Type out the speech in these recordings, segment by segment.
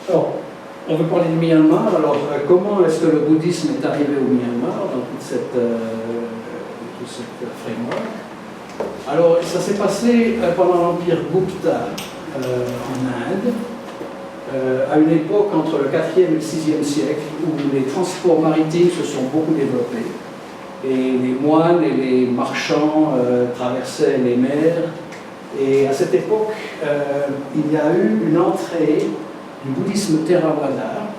Alors, on veut parler du Myanmar. Alors, comment est-ce que le bouddhisme est arrivé au Myanmar dans tout cette framework? Alors, ça s'est passé pendant l'Empire Gupta en Inde, à une époque entre le 4e et le 6e siècle, où les transports maritimes se sont beaucoup développés. Et les moines et les marchands traversaient les mers. Et à cette époque, il y a eu une entrée du bouddhisme Theravada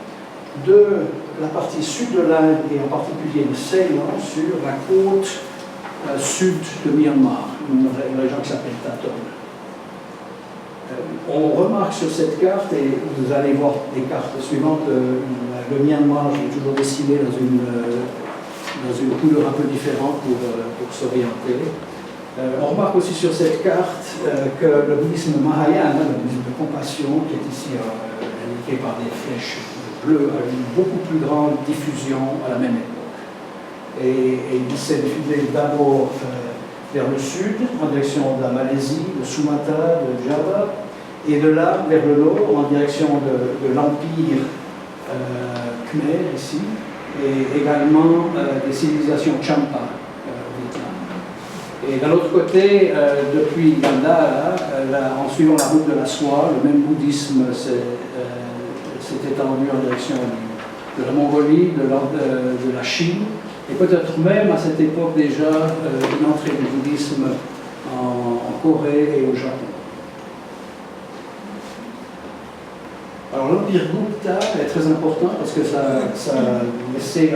de la partie sud de l'Inde et en particulier de Ceylan sur la côte sud de Myanmar, une région qui s'appelle Taton. On remarque sur cette carte, et vous allez voir les cartes suivantes, le Myanmar est toujours dessiné dans une couleur un peu différente pour s'orienter. On remarque aussi sur cette carte que le bouddhisme Mahayana, le bouddhisme de compassion, qui est ici indiqué par des flèches bleues, a une beaucoup plus grande diffusion à la même époque. Et il s'est diffusé d'abord vers le sud, en direction de la Malaisie, de Sumatra, de Java, et de là vers le nord, en direction de l'Empire Khmer, ici, et également des civilisations Champa au Vietnam. Et d'un autre côté, depuis Gandhara, en suivant la route de la soie, le même bouddhisme s'est étendu en direction de la Mongolie, de la Chine, et peut-être même à cette époque déjà une entrée du bouddhisme en Corée et au Japon. Alors l'Empire Gupta est très important parce que ça a laissé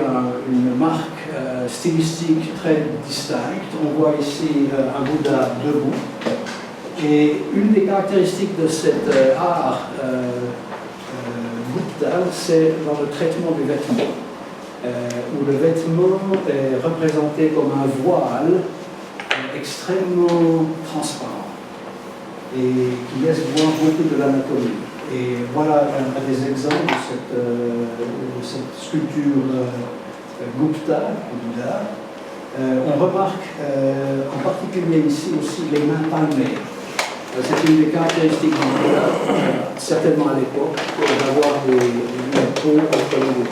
une marque stylistique très distincte. On voit ici un Bouddha debout. Et une des caractéristiques de cet art Gupta, c'est dans le traitement du vêtement, où le vêtement est représenté comme un voile extrêmement transparent et qui laisse voir beaucoup de l'anatomie. Et voilà un des exemples de cette sculpture Gupta, Bouddha. On remarque en particulier ici aussi les mains palmées. C'est une des caractéristiques du Bouddha, certainement à l'époque, d'avoir des peaux entre les deux.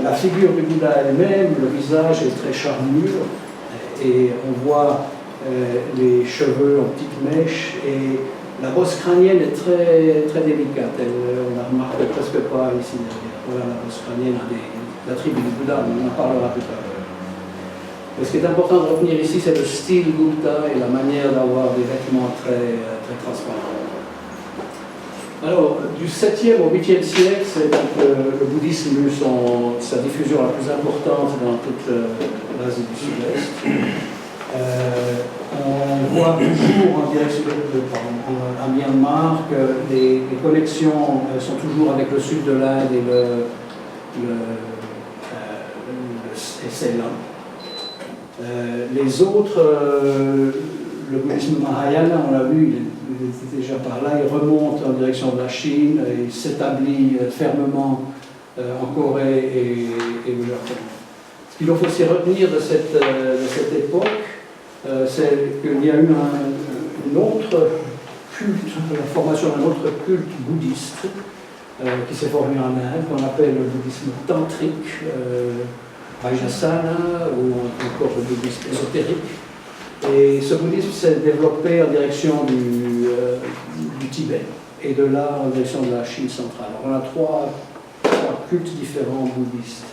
La figure du Bouddha elle-même, le visage est très charnure, et on voit les cheveux en petites mèches, et la bosse crânienne est très, très délicate. On la remarque presque pas ici derrière. Voilà la bosse crânienne, un des attributs du Bouddha, on en parlera tout à l'heure. Mais ce qui est important de retenir ici, c'est le style Gupta et la manière d'avoir des vêtements très, très transparents. Alors, du 7e au 8e siècle, c'est donc le bouddhisme a eu sa diffusion la plus importante dans toute l'Asie du Sud-Est. On voit toujours en direction à Myanmar que les connexions sont toujours avec le sud de l'Inde et Ceylan. Les autres, le bouddhisme Mahayana, on l'a vu, il était déjà par là, il remonte en direction de la Chine, il s'établit fermement en Corée et au Japon. Ce qu'il faut aussi retenir de cette époque, c'est qu'il y a eu une autre culte, la formation d'un autre culte bouddhiste qui s'est formé en Inde, qu'on appelle le bouddhisme tantrique, Vajrasana, ou encore le bouddhisme ésotérique. Et ce bouddhisme s'est développé en direction du Tibet, et de là en direction de la Chine centrale. Alors, on a trois cultes différents bouddhistes.